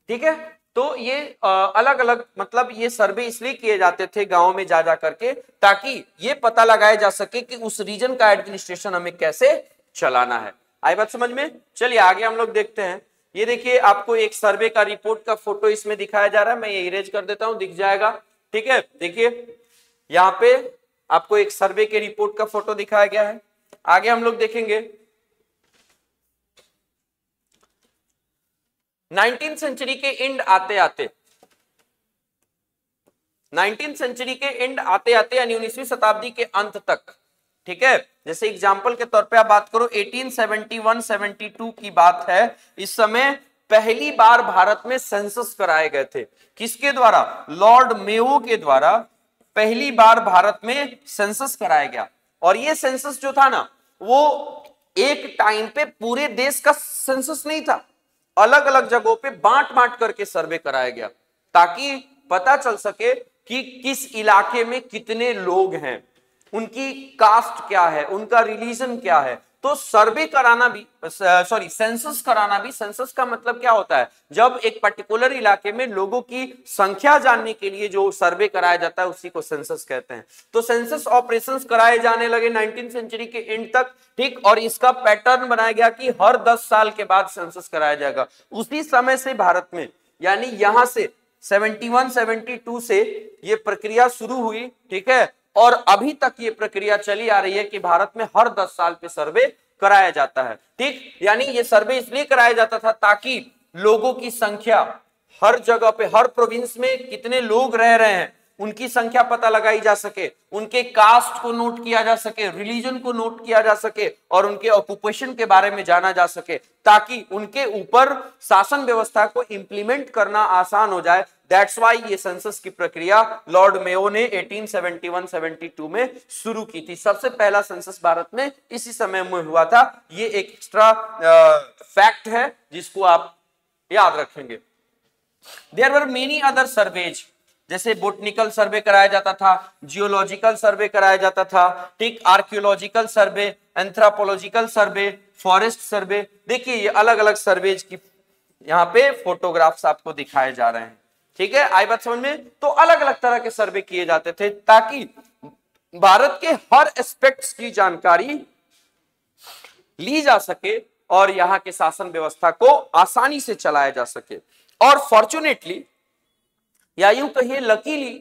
ठीक है, तो ये अलग अलग मतलब ये सर्वे इसलिए किए जाते थे गांव में जा जा करके ताकि ये पता लगाया जा सके कि उस रीजन का एडमिनिस्ट्रेशन हमें कैसे चलाना है। आई बात समझ में। चलिए आगे हम लोग देखते हैं। ये देखिए आपको एक सर्वे का रिपोर्ट का फोटो इसमें दिखाया जा रहा है, मैं ये इरेज कर देता हूं, दिख जाएगा। ठीक है, देखिए यहाँ पे आपको एक सर्वे के रिपोर्ट का फोटो दिखाया गया है। आगे हम लोग देखेंगे 19th सेंचुरी के एंड आते आते 19th सेंचुरी के एंड आते आते यानी 19वीं शताब्दी के अंत तक, ठीक है, जैसे एग्जांपल के तौर पे आप बात करो 1871-72 की बात है, इस समय पहली बार भारत में सेंसस कराए गए थे। किसके द्वारा? लॉर्ड मेयो के द्वारा पहली बार भारत में सेंसस कराया गया। और ये सेंसस जो था ना वो एक टाइम पे पूरे देश का सेंसस नहीं था, अलग अलग जगहों पे बांट बांट करके सर्वे कराया गया ताकि पता चल सके कि किस इलाके में कितने लोग हैं, उनकी कास्ट क्या है, उनका रिलीजन क्या है। तो सर्वे कराना भी सेंसस कराना भी, सेंसस का मतलब क्या होता है, जब एक पर्टिकुलर इलाके में लोगों की संख्या जानने के लिए जो सर्वे कराया जाता है उसी को सेंसस कहते हैं। तो सेंसस ऑपरेशंस कराए जाने लगे 19th सेंचुरी के एंड तक, ठीक, और इसका पैटर्न बनाया गया कि हर 10 साल के बाद सेंसस कराया जाएगा। उसी समय से भारत में यानी यहां से 71-72 से ये प्रक्रिया शुरू हुई, ठीक है, और अभी तक ये प्रक्रिया चली आ रही है कि भारत में हर 10 साल पे सर्वे कराया जाता है। ठीक, यानी ये सर्वे इसलिए कराया जाता था ताकि लोगों की संख्या हर जगह पे, हर प्रोविंस में कितने लोग रह रहे हैं उनकी संख्या पता लगाई जा सके, उनके कास्ट को नोट किया जा सके, रिलीजन को नोट किया जा सके और उनके ऑक्यूपेशन के बारे में जाना जा सके ताकि उनके ऊपर शासन व्यवस्था को इंप्लीमेंट करना आसान हो जाए। दैट्स व्हाई ये सेंसस की प्रक्रिया लॉर्ड मेयो ने 1871-72 में शुरू की थी। सबसे पहला सेंसस भारत में इसी समय में हुआ था। ये एक एक्स्ट्रा फैक्ट है जिसको आप याद रखेंगे। There were many other surveys, जैसे बोटनिकल सर्वे कराया जाता था, जियोलॉजिकल सर्वे कराया जाता था, ठीक, archaeological survey, anthropological survey, forest survey. देखिए ये अलग अलग सर्वेज की यहाँ पे फोटोग्राफ्स आपको दिखाए जा रहे हैं। ठीक है, आई बात समझ में। तो अलग अलग तरह के सर्वे किए जाते थे ताकि भारत के हर एस्पेक्ट्स की जानकारी ली जा सके और यहाँ के शासन व्यवस्था को आसानी से चलाया जा सके। और फॉर्चुनेटली या यूं कहिए लकीली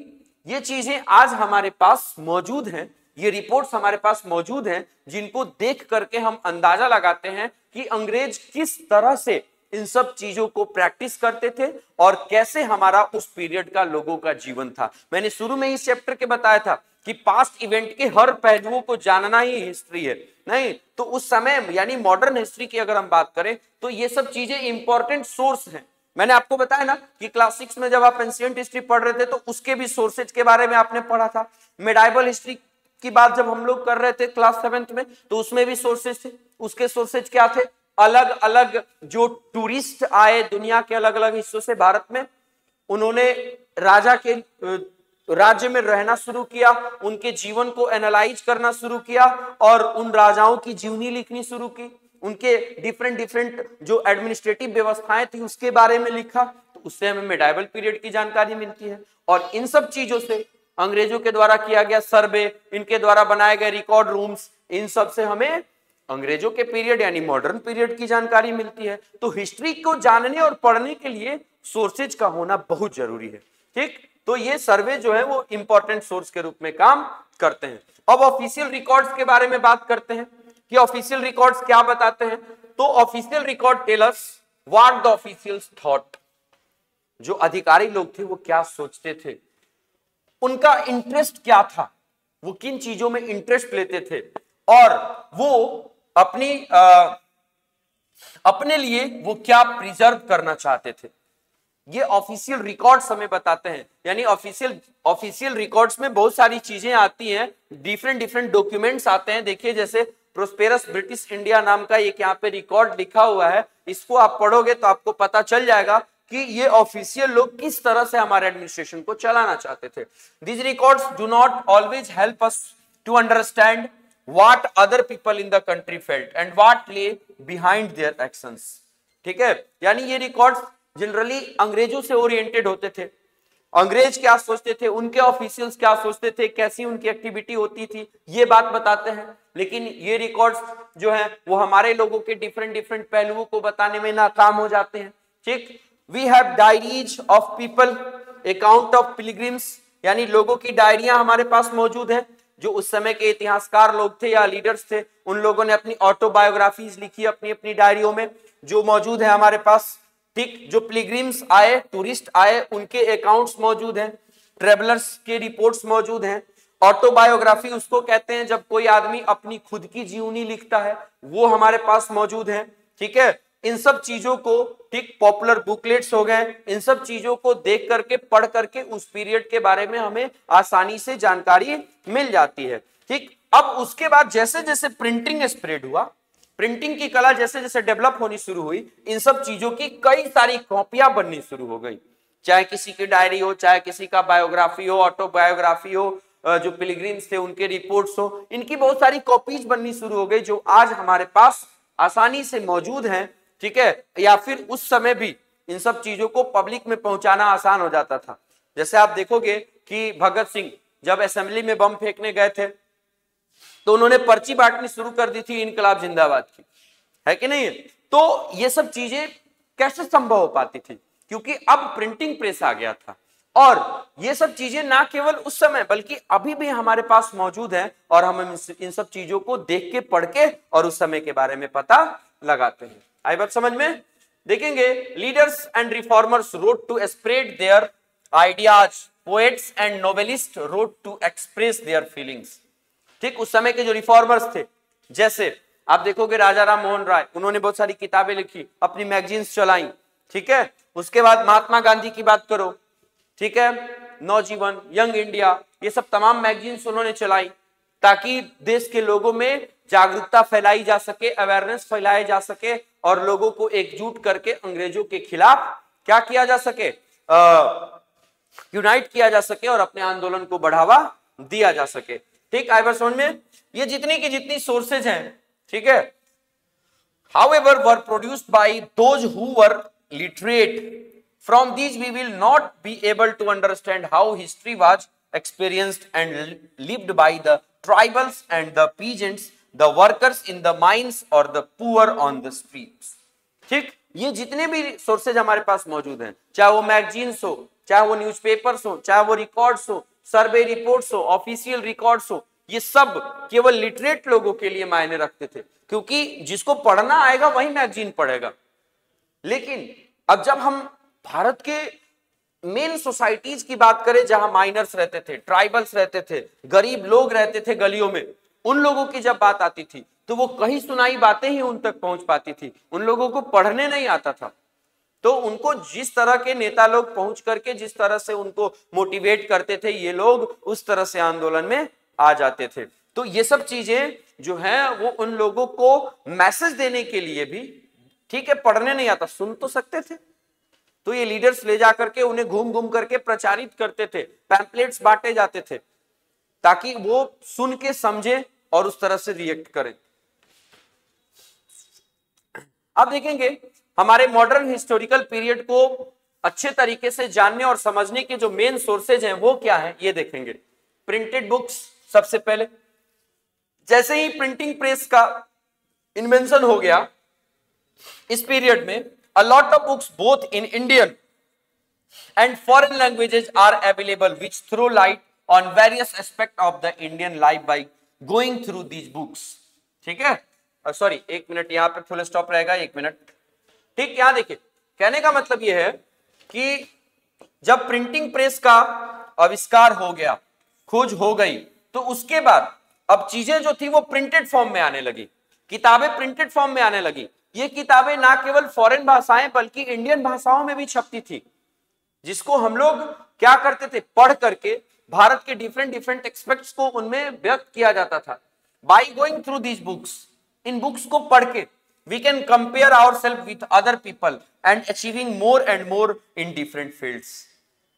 ये चीजें आज हमारे पास मौजूद हैं, ये रिपोर्ट्स हमारे पास मौजूद हैं जिनको देख करके हम अंदाजा लगाते हैं कि अंग्रेज किस तरह से इन सब चीजों को प्रैक्टिस करते थे और कैसे हमारा उस पीरियड का लोगों का जीवन था। मैंने शुरू में इस चैप्टर के बताया था कि पास्ट इवेंट के हर पहलुओं को जानना ही हिस्ट्री है। नहीं तो उस समय यानी मॉडर्न हिस्ट्री की अगर हम बात करें तो ये सब चीजें इंपॉर्टेंट सोर्स हैं मैंने आपको बताया ना कि क्लास 6 में जब आप एंशिएंट हिस्ट्री पढ़ रहे थे तो उसके भी सोर्सेज के बारे में आपने पढ़ा था। मेडाइवल हिस्ट्री की बात जब हम लोग कर रहे थे क्लास 7 में तो उसमें भी सोर्सेज थे। उसके सोर्सेज क्या थे? अलग अलग जो टूरिस्ट आए दुनिया के अलग अलग हिस्सों से भारत में, उन्होंने राजा के राज्य में रहना शुरू किया, उनके जीवन को एनालाइज करना शुरू किया और उन राजाओं की जीवनी लिखनी शुरू की, उनके डिफरेंट डिफरेंट जो एडमिनिस्ट्रेटिव व्यवस्थाएं थी उसके बारे में लिखा। तो उससे हमें मेडाइवल पीरियड की जानकारी मिलती है। और इन सब चीजों से अंग्रेजों के द्वारा किया गया सर्वे, इनके द्वारा बनाए गए रिकॉर्ड रूम्स, इन सब से हमें अंग्रेजों के पीरियड यानी मॉडर्न पीरियड की जानकारी मिलती है। तो हिस्ट्री को जानने और पढ़ने के लिए सोर्सेज का होना बहुत जरूरी है। ठीक, तो ये सर्वे जो है वो इंपॉर्टेंट सोर्स के रूप में काम करते हैं। अब ऑफिशियल रिकॉर्ड्स के बारे में बात करते हैं कि ऑफिशियल रिकॉर्ड्स क्या बताते हैं। तो official record tell us what the officials thought. जो अधिकारी लोग थे वो क्या सोचते थे, उनका इंटरेस्ट क्या था, वो किन चीजों में इंटरेस्ट लेते थे और वो अपने लिए वो क्या प्रिजर्व करना चाहते थे। ये ऑफिशियल रिकॉर्ड्स हमें बताते हैं। यानी ऑफिशियल रिकॉर्ड्स में बहुत सारी चीजें आती हैं, डिफरेंट डिफरेंट डॉक्यूमेंट्स आते हैं। देखिए जैसे प्रोस्पेरस ब्रिटिश इंडिया नाम का एक यहाँ पे रिकॉर्ड लिखा हुआ है, इसको आप पढ़ोगे तो आपको पता चल जाएगा कि ये ऑफिशियल लोग किस तरह से हमारे एडमिनिस्ट्रेशन को चलाना चाहते थे। These records do not always help us to understand what other people in the country felt and what lay behind their actions। ठीक है, यानी ये रिकॉर्ड्स जनरली अंग्रेजों से ओरिएंटेड होते थे। अंग्रेज क्या सोचते थे, उनके ऑफिशियल्स क्या सोचते थे, कैसी उनकी एक्टिविटी होती थी, ये बात बताते हैं। लेकिन ये रिकॉर्ड्स जो है वो हमारे लोगों के डिफरेंट डिफरेंट पहलुओं को बताने में नाकाम हो जाते हैं। ठीक, we have diaries of people, account of pilgrims, यानी लोगों की डायरियां हमारे पास मौजूद है। जो उस समय के इतिहासकार लोग थे या लीडर्स थे, उन लोगों ने अपनी ऑटोबायोग्राफीज लिखी अपनी अपनी डायरियों में, जो मौजूद है हमारे पास। ठीक, जो पिलग्रिम्स आए, टूरिस्ट आए, उनके अकाउंट्स मौजूद हैं, ट्रेवलर्स के रिपोर्ट्स मौजूद हैं। ऑटोबायोग्राफी उसको कहते हैं जब कोई आदमी अपनी खुद की जीवनी लिखता है, वो हमारे पास मौजूद है। ठीक है, इन सब चीजों को, ठीक, पॉपुलर बुकलेट्स हो गए, इन सब चीजों को देख करके पढ़ करके उस पीरियड के बारे में हमें आसानी से जानकारी मिल जाती है। ठीक, अब उसके बाद जैसे जैसे प्रिंटिंग स्प्रेड हुआ, प्रिंटिंग की कला जैसे जैसे डेवलप होनी शुरू हुई, इन सब चीजों की कई सारी कॉपियां बननी शुरू हो गई। चाहे किसी की डायरी हो, चाहे किसी का बायोग्राफी हो, ऑटोबायोग्राफी हो, जो पिलग्रिम्स थे उनके रिपोर्ट्स हो, इनकी बहुत सारी कॉपीज बननी शुरू हो गई जो आज हमारे पास आसानी से मौजूद हैं। ठीक है, या फिर उस समय भी इन सब चीजों को पब्लिक में पहुंचाना आसान हो जाता था। जैसे आप देखोगे कि भगत सिंह जब असेंबली में बम फेंकने गए थे तो उन्होंने पर्ची बांटनी शुरू कर दी थी इनकलाब जिंदाबाद की, है कि नहीं? तो ये सब चीजें कैसे संभव हो पाती थी? क्योंकि अब प्रिंटिंग प्रेस आ गया था और ये सब चीजें ना केवल उस समय बल्कि अभी भी हमारे पास मौजूद है और हम इन सब चीजों को देख के, पढ़ के और उस समय के बारे में पता लगाते हैं। आई बात समझ में? देखेंगे, leaders and reformers wrote to spread their ideas, poets and novelist wrote to express their feelings. ठीक, उस समय के जो रिफॉर्मर्स थे, जैसे आप देखोगे राजा राम मोहन राय, उन्होंने बहुत सारी किताबें लिखी, अपनी मैगजीन्स चलाई। ठीक है, उसके बाद महात्मा गांधी की बात करो, ठीक है, नवजीवन, यंग इंडिया, ये सब तमाम मैगजीन्स उन्होंने चलाई ताकि देश के लोगों में जागरूकता फैलाई जा सके, अवेयरनेस फैलाई जा सके और लोगों को एकजुट करके अंग्रेजों के खिलाफ क्या किया जा सके, यूनाइट किया जा सके और अपने आंदोलन को बढ़ावा दिया जा सके। ठीक, आई बात समझ में? ये जितनी की जितनी सोर्सेज हैं, ठीक है, however were produced by those who were literate. From these we will not be able to understand how history was experienced and lived by the tribals and the peasants, the workers in the mines or the poor on the streets. ठीक, ये जितने भी sources हमारे पास मौजूद हैं, चाहे वो magazines हो, चाहे वो न्यूज़पेपर्स हो, चाहे वो रिकॉर्ड्स हो, सर्वे रिपोर्ट्स हो, ऑफिशियल रिकॉर्ड्स हो, ये सब केवल लिटरेट लोगों के लिए मायने रखते थे क्योंकि जिसको पढ़ना आएगा वही मैगजीन पढ़ेगा। लेकिन अब जब हम भारत के मेन सोसाइटीज की बात करें जहां माइनर्स रहते थे, ट्राइबल्स रहते थे, गरीब लोग रहते थे गलियों में, उन लोगों की जब बात आती थी तो वो कहीं सुनाई बातें ही उन तक पहुंच पाती थी, उन लोगों को पढ़ने नहीं आता था। तो उनको जिस तरह के नेता लोग पहुंच करके जिस तरह से उनको मोटिवेट करते थे, ये लोग उस तरह से आंदोलन में आ जाते थे। तो ये सब चीजें जो है वो उन लोगों को मैसेज देने के लिए भी, ठीक है, पढ़ने नहीं आता, सुन तो सकते थे, तो ये लीडर्स ले जाकर के उन्हें घूम घूम करके प्रचारित करते थे, पैम्पलेट्स बांटे जाते थे ताकि वो सुन के समझे और उस तरह से रिएक्ट करें। अब देखेंगे हमारे मॉडर्न हिस्टोरिकल पीरियड को अच्छे तरीके से जानने और समझने के जो मेन सोर्सेज हैं वो क्या है, ये देखेंगे। प्रिंटेड बुक्स, सबसे पहले जैसे ही प्रिंटिंग प्रेस का इन्वेंशन हो गया इस पीरियड में, a lot of books both in Indian and foreign languages are available which throw light on various aspects of the Indian life by going through these books। ठीक है, sorry एक minute, यहां पे full stop रहेगा, एक minute, ठीक। यहां देखिए, कहने का मतलब यह है कि जब प्रिंटिंग प्रेस का आविष्कार हो गया, खोज हो गई, तो उसके बाद अब चीजें जो थी वो प्रिंटेड फॉर्म में आने लगी, किताबें प्रिंटेड फॉर्म में आने लगी। ये किताबें ना केवल फॉरेन भाषाएं बल्कि इंडियन भाषाओं में भी छपती थी, जिसको हम लोग क्या करते थे, पढ़ करके भारत के डिफरेंट एस्पेक्ट्स को उनमें व्यक्त किया जाता था। By going through these books, इन बुक्स को पढ़ के we can compare ourselves with other people and achieving more and more in different fields.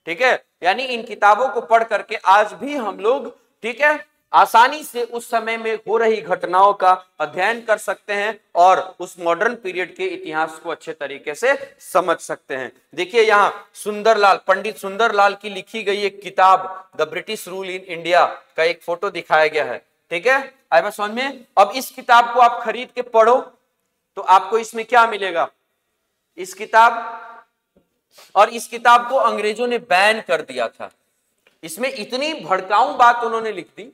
ठीक है, यानी इन किताबों को पढ़ करके आज भी हम लोग, ठीक है, आसानी से उस समय में हो रही घटनाओं का अध्ययन कर सकते हैं और उस मॉडर्न पीरियड के इतिहास को अच्छे तरीके से समझ सकते हैं। देखिए यहां सुंदरलाल, पंडित सुंदरलाल की लिखी गई एक किताब the British rule in India का एक फोटो दिखाया गया है। ठीक है, आई बस समझ में। अब इस किताब को आप खरीद के पढ़ो तो आपको इसमें क्या मिलेगा, इस किताब, और इस किताब को अंग्रेजों ने बैन कर दिया था। इसमें इतनी भड़काऊ बात उन्होंने लिख दी,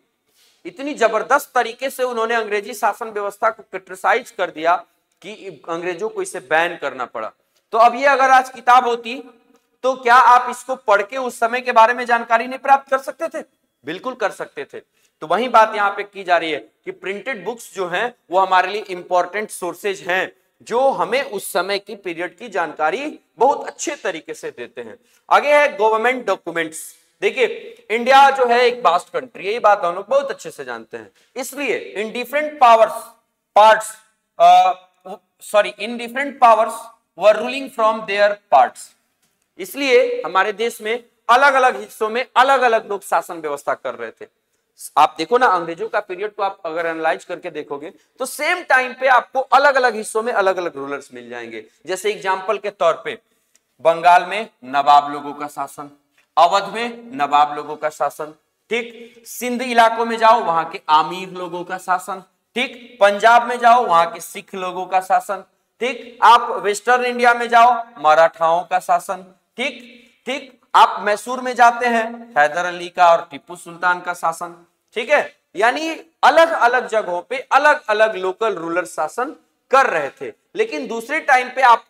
इतनी जबरदस्त तरीके से उन्होंने अंग्रेजी शासन व्यवस्था को क्रिटिसाइज कर दिया कि अंग्रेजों को इसे बैन करना पड़ा। तो अब ये अगर आज किताब होती तो क्या आप इसको पढ़ के उस समय के बारे में जानकारी नहीं प्राप्त कर सकते थे? बिल्कुल कर सकते थे। तो वही बात यहाँ पे की जा रही है कि प्रिंटेड बुक्स जो हैं वो हमारे लिए इंपॉर्टेंट सोर्सेज हैं जो हमें उस समय की पीरियड की जानकारी बहुत अच्छे तरीके से देते हैं। आगे है गवर्नमेंट डॉक्यूमेंट्स। देखिए इंडिया जो है एक वास्ट कंट्री है, ये बात हम लोग बहुत अच्छे से जानते हैं। इसलिए in different powers were ruling from there parts. इसलिए हमारे देश में अलग अलग हिस्सों में अलग अलग लोग शासन व्यवस्था कर रहे थे। आप देखो ना, अंग्रेजों का पीरियड को आप अगर एनालाइज करके देखोगे तो सेम टाइम पे आपको अलग अलग हिस्सों में अलग अलग रूलर्स मिल जाएंगे। जैसे एग्जांपल के तौर पे बंगाल में नवाब लोगों का शासन, अवध में नवाब लोगों का शासन, ठीक। सिंध इलाकों में जाओ वहां के आमिर लोगों का शासन, ठीक। पंजाब में जाओ वहां के सिख लोगों का शासन, ठीक। आप वेस्टर्न इंडिया में जाओ मराठाओं का शासन, ठीक ठीक। आप मैसूर में जाते हैं हैदर अली का और टीपू सुल्तान का शासन, ठीक है। यानी अलग अलग जगहों पे अलग अलग लोकल रूलर शासन कर रहे थे। लेकिन दूसरे टाइम पे आप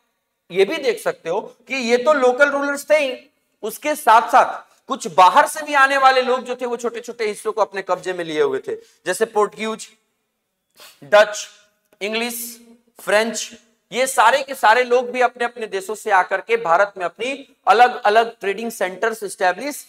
ये भी देख सकते हो कि ये तो लोकल रूलर्स थे ही, उसके साथ साथ कुछ बाहर से भी आने वाले लोग जो थे वो छोटे छोटे हिस्सों को अपने कब्जे में लिए हुए थे। जैसे पोर्टुगीज, डच, इंग्लिश, फ्रेंच, ये सारे के सारे लोग भी अपने अपने देशों से आकर के भारत में अपनी अलग अलग ट्रेडिंग सेंटर्स एस्टेब्लिश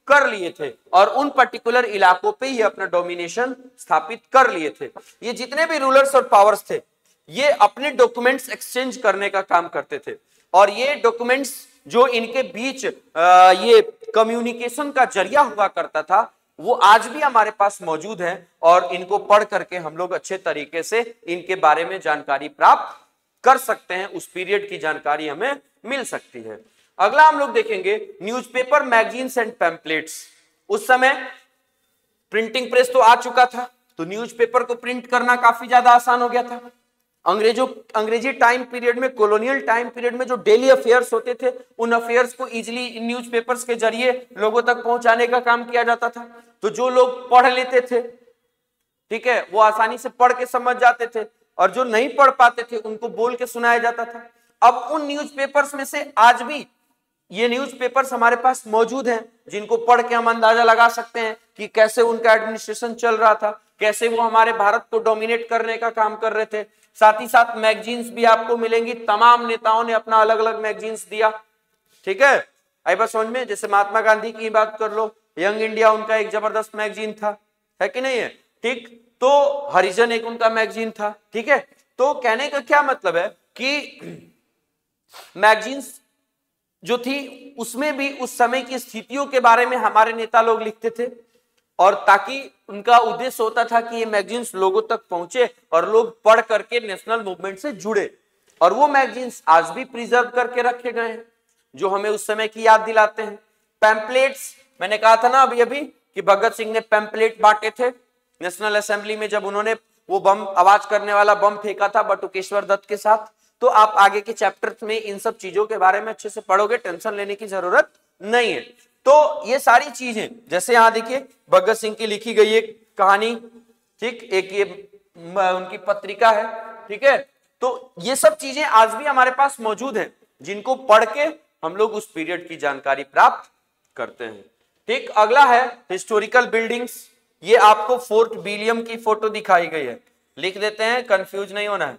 कर लिए थे और उन पर्टिकुलर इलाकों पे ये अपना डोमिनेशन स्थापित कर लिए थे। ये जितने भी रूलर्स और पावर्स थे ये अपने डॉक्यूमेंट्स एक्सचेंज करने का काम करते थे और ये डॉक्यूमेंट्स जो इनके बीच ये कम्युनिकेशन का जरिया हुआ करता था वो आज भी हमारे पास मौजूद है और इनको पढ़ करके हम लोग अच्छे तरीके से इनके बारे में जानकारी प्राप्त कर सकते हैं। उस पीरियड की जानकारी हमें मिल सकती है। अगला हम लोग देखेंगे न्यूज़पेपर, मैगजीन्स एंड पैम्पलेट्स। उस समय प्रिंटिंग प्रेस तो आ चुका था तो न्यूज़पेपर को प्रिंट करना काफी ज्यादा आसान हो गया था। अंग्रेजी टाइम पीरियड में, कॉलोनियल टाइम पीरियड में जो डेली अफेयर्स होते थे उन अफेयर्स को इजिली इन न्यूज़पेपर्स के जरिए लोगों तक पहुंचाने का काम किया जाता था। तो जो लोग पढ़ लेते थे, ठीक है, वो आसानी से पढ़ के समझ जाते थे और जो नहीं पढ़ पाते थे उनको बोल के सुनाया जाता था। अब उन न्यूज़पेपर्स में से आज भी ये न्यूज़पेपर्स हमारे पास मौजूद हैं जिनको पढ़ के हम अंदाजा लगा सकते हैं कि कैसे उनका एडमिनिस्ट्रेशन चल रहा था, कैसे वो हमारे भारत को डोमिनेट करने का काम कर रहे थे। साथ ही साथ मैगजीन्स भी आपको मिलेंगी, तमाम नेताओं ने अपना अलग अलग मैगजीन्स दिया, ठीक है। आई बात समझ में? जैसे महात्मा गांधी की बात कर लो, यंग इंडिया उनका एक जबरदस्त मैगजीन था, है कि नहीं है, ठीक। तो हरिजन एक उनका मैगजीन था, ठीक है। तो कहने का क्या मतलब है कि मैगजीन्स जो थी उसमें भी उस समय की स्थितियों के बारे में हमारे नेता लोग लिखते थे, और ताकि उनका उद्देश्य होता था कि ये मैगजीन्स लोगों तक पहुंचे और लोग पढ़ करके नेशनल मूवमेंट से जुड़े। और वो मैगजीन्स आज भी प्रिजर्व करके रखे गए हैं जो हमें उस समय की याद दिलाते हैं। पैम्पलेट्स, मैंने कहा था ना अभी अभी कि भगत सिंह ने पैम्पलेट बांटे थे नेशनल असेंबली में, जब उन्होंने वो बम, आवाज करने वाला बम फेंका था बटुकेश्वर दत्त के साथ। तो आप आगे के चैप्टर्स में इन सब चीजों के बारे में अच्छे से पढ़ोगे, टेंशन लेने की जरूरत नहीं है। तो ये सारी चीजें, जैसे यहां देखिए भगत सिंह की लिखी गई एक कहानी, ठीक, एक ये उनकी पत्रिका है, ठीक है। तो ये सब चीजें आज भी हमारे पास मौजूद हैं, जिनको पढ़ के हम लोग उस पीरियड की जानकारी प्राप्त करते हैं, ठीक। अगला है हिस्टोरिकल बिल्डिंग्स। ये आपको फोर्ट विलियम की फोटो दिखाई गई है, लिख देते हैं, कंफ्यूज नहीं होना है।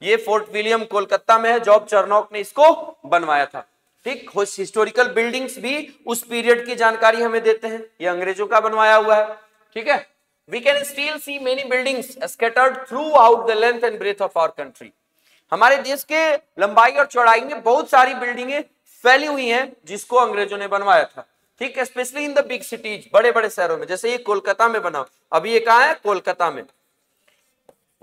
ये फोर्ट विलियम कोलकाता में है, जॉब चरनॉक ने इसको बनवाया था, ठीक। हिस्टोरिकल बिल्डिंग्स भी उस पीरियड की जानकारी हमें देते हैं, ये अंग्रेजों का बनवाया हुआ है, ठीक है। We can still see many buildings scattered throughout the length and breadth of our country. हमारे देश के लंबाई और चौड़ाई में बहुत सारी बिल्डिंगें फैली हुई हैं जिसको अंग्रेजों ने बनवाया था, ठीक, specially in the big cities, बड़े बड़े शहरों में। जैसे ये कोलकाता में बना, अभी ये कहां है, कोलकाता में।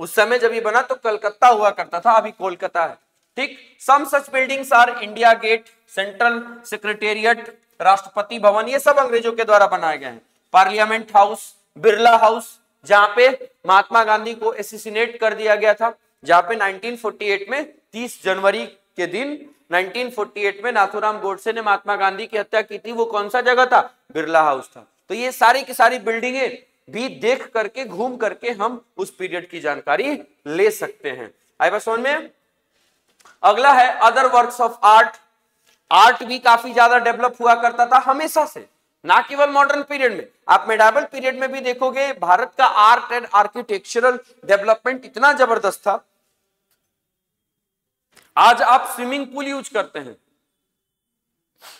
उस समय जब ये बना तो कलकत्ता हुआ करता था, अभी कोलकाता है, ठीक। Some such buildings are India Gate, Central Secretariat, Rashtrapati Bhavan, ये सब अंग्रेजों के द्वारा बनाए गए हैं। पार्लियामेंट हाउस, बिरला हाउस, जहां पे महात्मा गांधी को एसिसिनेट कर दिया गया था, जहां पे 1948 में 30 जनवरी के दिन 1948 में नाथूराम गोडसे ने महात्मा गांधी की हत्या की थी। वो कौन सा जगह था, बिरला हाउस था। तो ये सारी की सारी बिल्डिंगें भी देख करके, घूम करके हम उस पीरियड की जानकारी ले सकते हैं। आई बात समझ में? अगला है other works of art. Art भी काफी ज्यादा डेवलप हुआ करता था हमेशा से, ना केवल मॉडर्न पीरियड में। आप मेडावल पीरियड में भी देखोगे भारत का आर्ट एंड आर्किटेक्चरल डेवलपमेंट इतना जबरदस्त था। आज आप स्विमिंग पूल यूज करते हैं,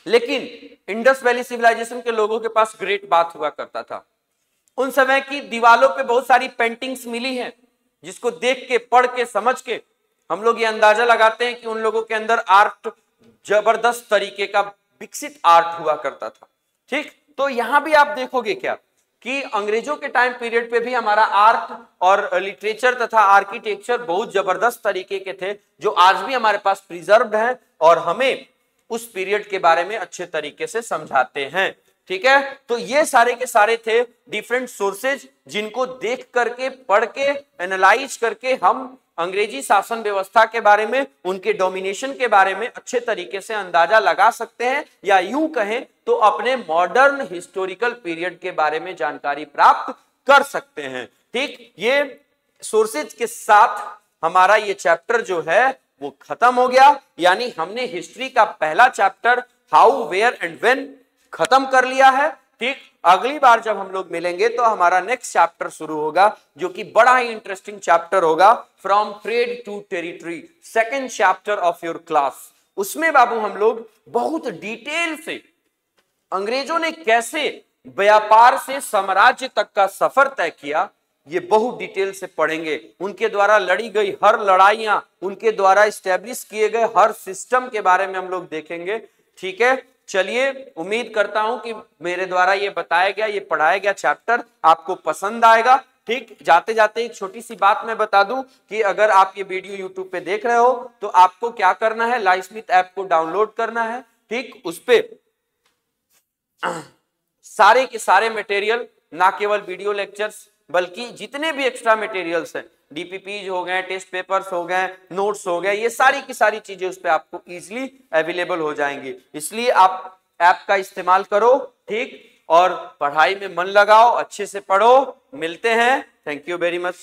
लेकिन इंडस वैली सिविलाइजेशन के लोगों के पास ग्रेट बाथ हुआ करता था। उन समय की दीवालों पे बहुत सारी पेंटिंग्स मिली हैं, जिसको देख के, पढ़ के, समझ के हम लोग ये अंदाजा लगाते हैं कि उन लोगों के अंदर आर्ट, जबरदस्त तरीके का विकसित आर्ट हुआ करता था, ठीक। तो यहां भी आप देखोगे क्या कि अंग्रेजों के टाइम पीरियड पे भी हमारा आर्ट और लिटरेचर तथा आर्किटेक्चर बहुत जबरदस्त तरीके के थे, जो आज भी हमारे पास प्रिजर्व्ड हैं और हमें उस पीरियड के बारे में अच्छे तरीके से समझाते हैं, ठीक है। तो ये सारे के सारे थे डिफरेंट सोर्सेज, जिनको देख करके, पढ़ के, एनालाइज करके हम अंग्रेजी शासन व्यवस्था के बारे में, उनके डोमिनेशन के बारे में अच्छे तरीके से अंदाजा लगा सकते हैं, या यूं कहें तो अपने मॉडर्न हिस्टोरिकल पीरियड के बारे में जानकारी प्राप्त कर सकते हैं, ठीक। ये सोर्सेज के साथ हमारा ये चैप्टर जो है वो खत्म हो गया, यानी हमने हिस्ट्री का पहला chapter how, where and when खत्म कर लिया है, ठीक। अगली बार जब हम लोग मिलेंगे तो हमारा नेक्स्ट चैप्टर शुरू होगा, जो कि बड़ा ही इंटरेस्टिंग चैप्टर होगा, from trade to territory, second chapter of your class. उसमें बाबू हम लोग बहुत डिटेल से अंग्रेजों ने कैसे व्यापार से साम्राज्य तक का सफर तय किया, ये बहुत डिटेल से पढ़ेंगे। उनके द्वारा लड़ी गई हर लड़ाइयां, उनके द्वारा स्टैब्लिश किए गए हर सिस्टम के बारे में हम लोग देखेंगे, ठीक है। चलिए, उम्मीद करता हूं कि मेरे द्वारा ये बताया गया, ये पढ़ाया गया चैप्टर आपको पसंद आएगा, ठीक। जाते जाते एक छोटी सी बात मैं बता दूं कि अगर आप ये वीडियो यूट्यूब पे देख रहे हो तो आपको क्या करना है, लाइवस्मिथ ऐप को डाउनलोड करना है, ठीक। उस पे सारे के सारे मटेरियल, ना केवल वीडियो लेक्चर्स बल्कि जितने भी एक्स्ट्रा मटेरियल्स हैं, डीपीपीज हो गए, टेस्ट पेपर्स हो गए, नोट्स हो गए, ये सारी की सारी चीजें उस पे आपको इजीली अवेलेबल हो जाएंगी। इसलिए आप ऐप का इस्तेमाल करो, ठीक, और पढ़ाई में मन लगाओ, अच्छे से पढ़ो। मिलते हैं, थैंक यू वेरी मच।